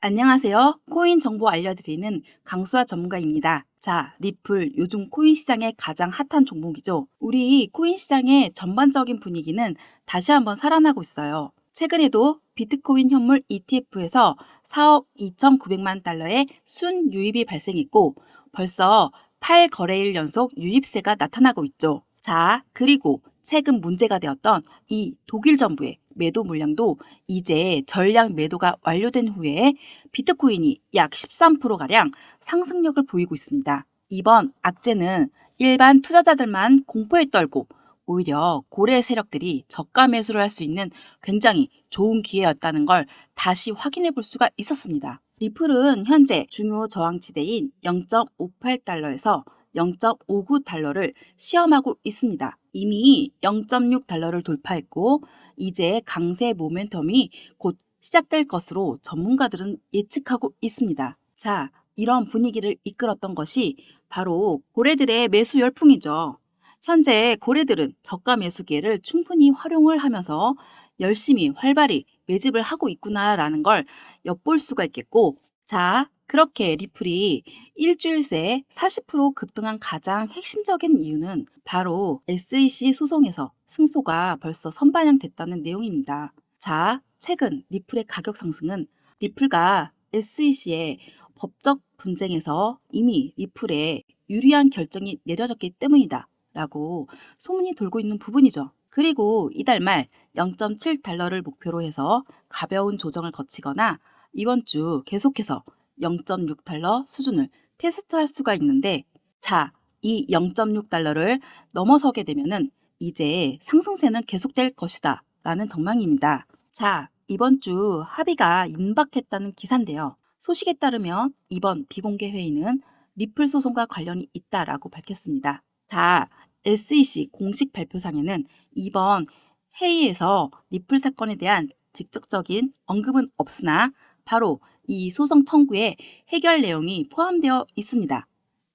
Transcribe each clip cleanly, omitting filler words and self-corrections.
안녕하세요. 코인 정보 알려드리는 강수아 전문가입니다. 자, 리플 요즘 코인 시장의 가장 핫한 종목이죠. 우리 코인 시장의 전반적인 분위기는 다시 한번 살아나고 있어요. 최근에도 비트코인 현물 ETF에서 4억 2,900만 달러의 순유입이 발생했고 벌써 8거래일 연속 유입세가 나타나고 있죠. 자, 그리고 최근 문제가 되었던 이 독일 정부의 매도 물량도 이제 전량 매도가 완료된 후에 비트코인이 약 13%가량 상승력을 보이고 있습니다. 이번 악재는 일반 투자자들만 공포에 떨고 오히려 고래 세력들이 저가 매수를 할 수 있는 굉장히 좋은 기회였다는 걸 다시 확인해 볼 수가 있었습니다. 리플은 현재 중요 저항지대인 0.58달러에서 0.59달러를 시험하고 있습니다. 이미 0.6달러를 돌파했고 이제 강세 모멘텀이 곧 시작될 것으로 전문가들은 예측하고 있습니다. 자, 이런 분위기를 이끌었던 것이 바로 고래들의 매수 열풍이죠. 현재 고래들은 저가 매수 기회를 충분히 활용을 하면서 열심히 활발히 매집을 하고 있구나라는 걸 엿볼 수가 있겠고, 자, 그렇게 리플이 일주일 새 40% 급등한 가장 핵심적인 이유는 바로 SEC 소송에서 승소가 벌써 선반영됐다는 내용입니다. 자, 최근 리플의 가격 상승은 리플과 SEC의 법적 분쟁에서 이미 리플에 유리한 결정이 내려졌기 때문이다 라고 소문이 돌고 있는 부분이죠. 그리고 이달 말 0.7달러를 목표로 해서 가벼운 조정을 거치거나 이번 주 계속해서 0.6달러 수준을 테스트할 수가 있는데, 자, 이 0.6달러를 넘어서게 되면은 이제 상승세는 계속될 것이다 라는 전망입니다. 자, 이번 주 합의가 임박했다는 기사인데요. 소식에 따르면 이번 비공개 회의는 리플 소송과 관련이 있다라고 밝혔습니다. 자, SEC 공식 발표상에는 이번 회의에서 리플 사건에 대한 직접적인 언급은 없으나 바로 이 소송 청구에 해결 내용이 포함되어 있습니다.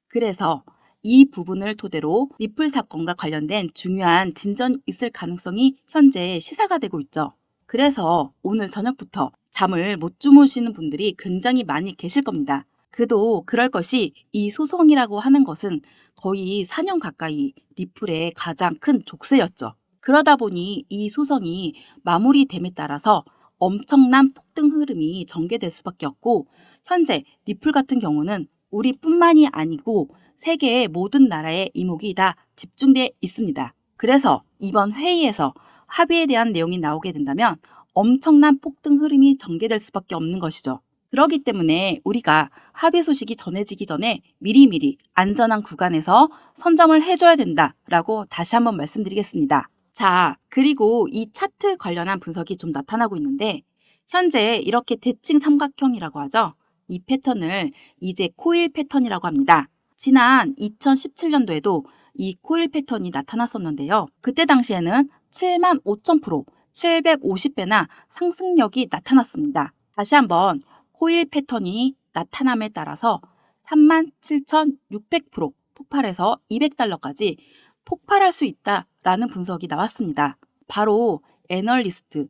그래서 이 부분을 토대로 리플 사건과 관련된 중요한 진전이 있을 가능성이 현재 시사가 되고 있죠. 그래서 오늘 저녁부터 잠을 못 주무시는 분들이 굉장히 많이 계실 겁니다. 그도 그럴 것이 이 소송이라고 하는 것은 거의 4년 가까이 리플의 가장 큰 족쇄였죠. 그러다 보니 이 소송이 마무리됨에 따라서 엄청난 폭등 흐름이 전개될 수밖에 없고 현재 리플 같은 경우는 우리뿐만이 아니고 세계의 모든 나라의 이목이 다 집중돼 있습니다. 그래서 이번 회의에서 합의에 대한 내용이 나오게 된다면 엄청난 폭등 흐름이 전개될 수밖에 없는 것이죠. 그렇기 때문에 우리가 합의 소식이 전해지기 전에 미리미리 안전한 구간에서 선점을 해줘야 된다라고 다시 한번 말씀드리겠습니다. 자, 그리고 이 차트 관련한 분석이 좀 나타나고 있는데 현재 이렇게 대칭 삼각형이라고 하죠. 이 패턴을 이제 코일 패턴이라고 합니다. 지난 2017년도에도 이 코일 패턴이 나타났었는데요. 그때 당시에는 75,000%, 750배나 상승력이 나타났습니다. 다시 한번 코일 패턴이 나타남에 따라서 37,600% 폭발해서 200달러까지 폭발할 수 있다라는 분석이 나왔습니다. 바로 애널리스트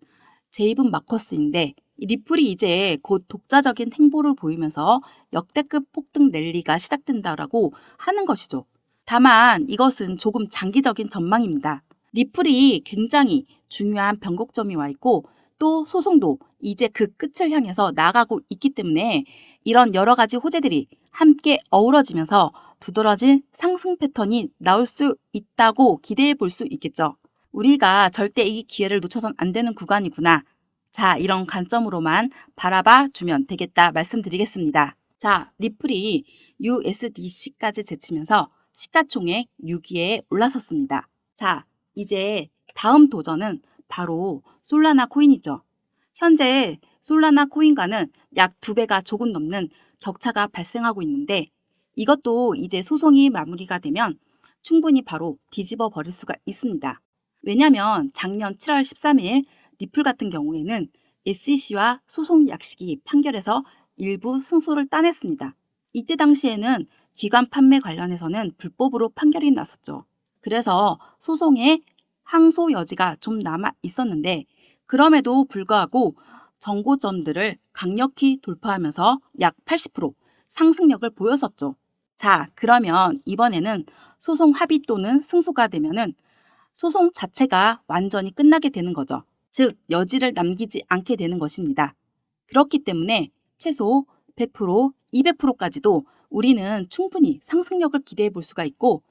제이븐 마커스인데 리플이 이제 곧 독자적인 행보를 보이면서 역대급 폭등 랠리가 시작된다라고 하는 것이죠. 다만 이것은 조금 장기적인 전망입니다. 리플이 굉장히 중요한 변곡점이 와 있고 또 소송도 이제 그 끝을 향해서 나아가고 있기 때문에 이런 여러 가지 호재들이 함께 어우러지면서 두드러진 상승 패턴이 나올 수 있다고 기대해 볼 수 있겠죠. 우리가 절대 이 기회를 놓쳐선 안 되는 구간이구나. 자, 이런 관점으로만 바라봐 주면 되겠다 말씀드리겠습니다. 자, 리플이 USDC까지 제치면서 시가총액 6위에 올라섰습니다. 자, 이제 다음 도전은 바로 솔라나 코인이죠. 현재 솔라나 코인과는 약 2배가 조금 넘는 격차가 발생하고 있는데 이것도 이제 소송이 마무리가 되면 충분히 바로 뒤집어 버릴 수가 있습니다. 왜냐하면 작년 7월 13일 리플 같은 경우에는 SEC와 소송 약식이 판결에서 일부 승소를 따냈습니다. 이때 당시에는 기관 판매 관련해서는 불법으로 판결이 났었죠. 그래서 소송에 항소 여지가 좀 남아 있었는데 그럼에도 불구하고 정고점들을 강력히 돌파하면서 약 80% 상승력을 보였었죠. 자, 그러면 이번에는 소송 합의 또는 승소가 되면은 소송 자체가 완전히 끝나게 되는 거죠. 즉, 여지를 남기지 않게 되는 것입니다. 그렇기 때문에 최소 100%, 200%까지도 우리는 충분히 상승력을 기대해 볼 수가 있고,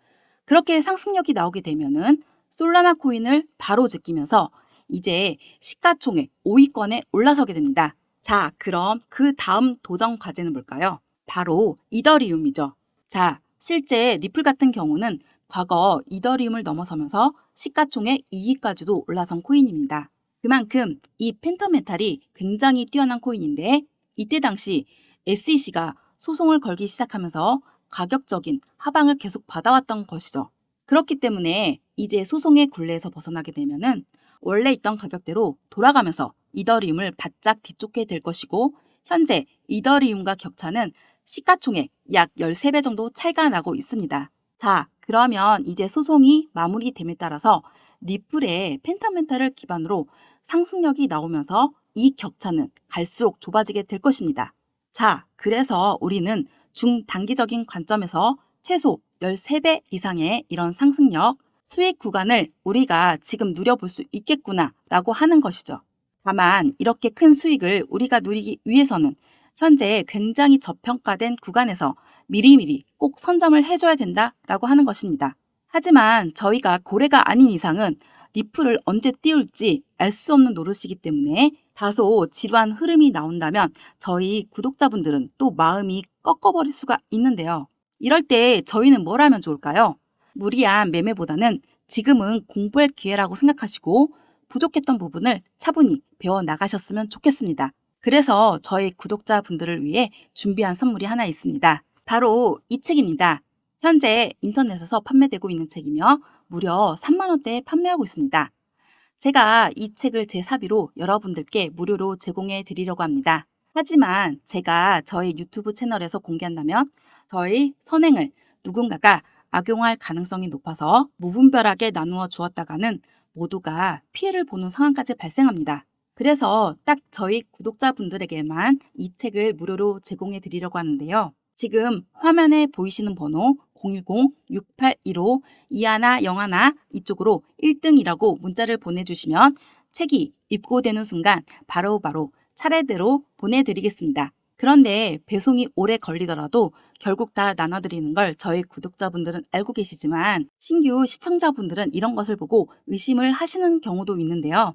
그렇게 상승력이 나오게 되면은 솔라나 코인을 바로 제끼면서 이제 시가총액 5위권에 올라서게 됩니다. 자, 그럼 그 다음 도전 과제는 뭘까요? 바로 이더리움이죠. 자, 실제 리플 같은 경우는 과거 이더리움을 넘어서면서 시가총액 2위까지도 올라선 코인입니다. 그만큼 이 펜터메탈이 굉장히 뛰어난 코인인데, 이때 당시 SEC가 소송을 걸기 시작하면서 가격적인 하방을 계속 받아왔던 것이죠. 그렇기 때문에 이제 소송의 굴레에서 벗어나게 되면은 원래 있던 가격대로 돌아가면서 이더리움을 바짝 뒤쫓게 될 것이고, 현재 이더리움과 격차는 시가총액 약 13배 정도 차이가 나고 있습니다. 자, 그러면 이제 소송이 마무리됨에 따라서 리플의 펜타멘탈을 기반으로 상승력이 나오면서 이 격차는 갈수록 좁아지게 될 것입니다. 자, 그래서 우리는 중단기적인 관점에서 최소 13배 이상의 이런 상승력, 수익 구간을 우리가 지금 누려볼 수 있겠구나 라고 하는 것이죠. 다만 이렇게 큰 수익을 우리가 누리기 위해서는 현재 굉장히 저평가된 구간에서 미리미리 꼭 선점을 해줘야 된다라고 하는 것입니다. 하지만 저희가 고래가 아닌 이상은 리플을 언제 띄울지 알 수 없는 노릇이기 때문에 다소 지루한 흐름이 나온다면 저희 구독자분들은 또 마음이 꺾어버릴 수가 있는데요. 이럴 때 저희는 뭘 하면 좋을까요? 무리한 매매보다는 지금은 공부할 기회라고 생각하시고 부족했던 부분을 차분히 배워나가셨으면 좋겠습니다. 그래서 저희 구독자분들을 위해 준비한 선물이 하나 있습니다. 바로 이 책입니다. 현재 인터넷에서 판매되고 있는 책이며 무려 3만 원대에 판매하고 있습니다. 제가 이 책을 제 사비로 여러분들께 무료로 제공해 드리려고 합니다. 하지만 제가 저희 유튜브 채널에서 공개한다면 저희 선행을 누군가가 악용할 가능성이 높아서 무분별하게 나누어 주었다가는 모두가 피해를 보는 상황까지 발생합니다. 그래서 딱 저희 구독자분들에게만 이 책을 무료로 제공해 드리려고 하는데요. 지금 화면에 보이시는 번호 010-6815-2101 이쪽으로 1등이라고 문자를 보내주시면 책이 입고되는 순간 바로바로 차례대로 보내드리겠습니다. 그런데 배송이 오래 걸리더라도 결국 다 나눠드리는 걸 저희 구독자분들은 알고 계시지만 신규 시청자분들은 이런 것을 보고 의심을 하시는 경우도 있는데요.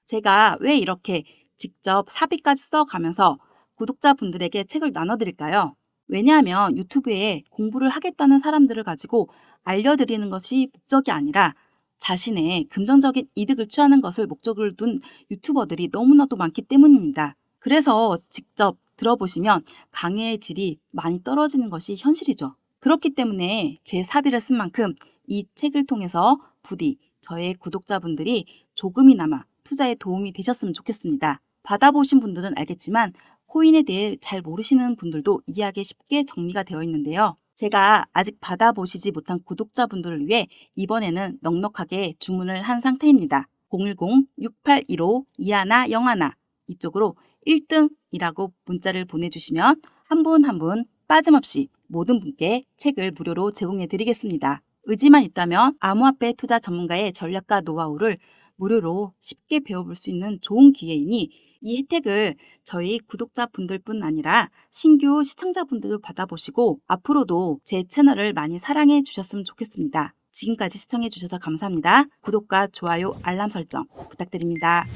제가 왜 이렇게 직접 사비까지 써가면서 구독자분들에게 책을 나눠드릴까요? 왜냐하면 유튜브에 공부를 하겠다는 사람들을 가지고 알려드리는 것이 목적이 아니라 자신의 금전적인 이득을 취하는 것을 목적으로 둔 유튜버들이 너무나도 많기 때문입니다. 그래서 직접 들어보시면 강의의 질이 많이 떨어지는 것이 현실이죠. 그렇기 때문에 제 사비를 쓴 만큼 이 책을 통해서 부디 저의 구독자분들이 조금이나마 투자에 도움이 되셨으면 좋겠습니다. 받아보신 분들은 알겠지만 코인에 대해 잘 모르시는 분들도 이해하기 쉽게 정리가 되어 있는데요. 제가 아직 받아보시지 못한 구독자분들을 위해 이번에는 넉넉하게 주문을 한 상태입니다. 010-6815-2101 이쪽으로 1등이라고 문자를 보내주시면 한 분 한 분 빠짐없이 모든 분께 책을 무료로 제공해 드리겠습니다. 의지만 있다면 암호화폐 투자 전문가의 전략과 노하우를 무료로 쉽게 배워볼 수 있는 좋은 기회이니 이 혜택을 저희 구독자분들뿐 아니라 신규 시청자분들도 받아보시고 앞으로도 제 채널을 많이 사랑해 주셨으면 좋겠습니다. 지금까지 시청해 주셔서 감사합니다. 구독과 좋아요, 알람 설정 부탁드립니다.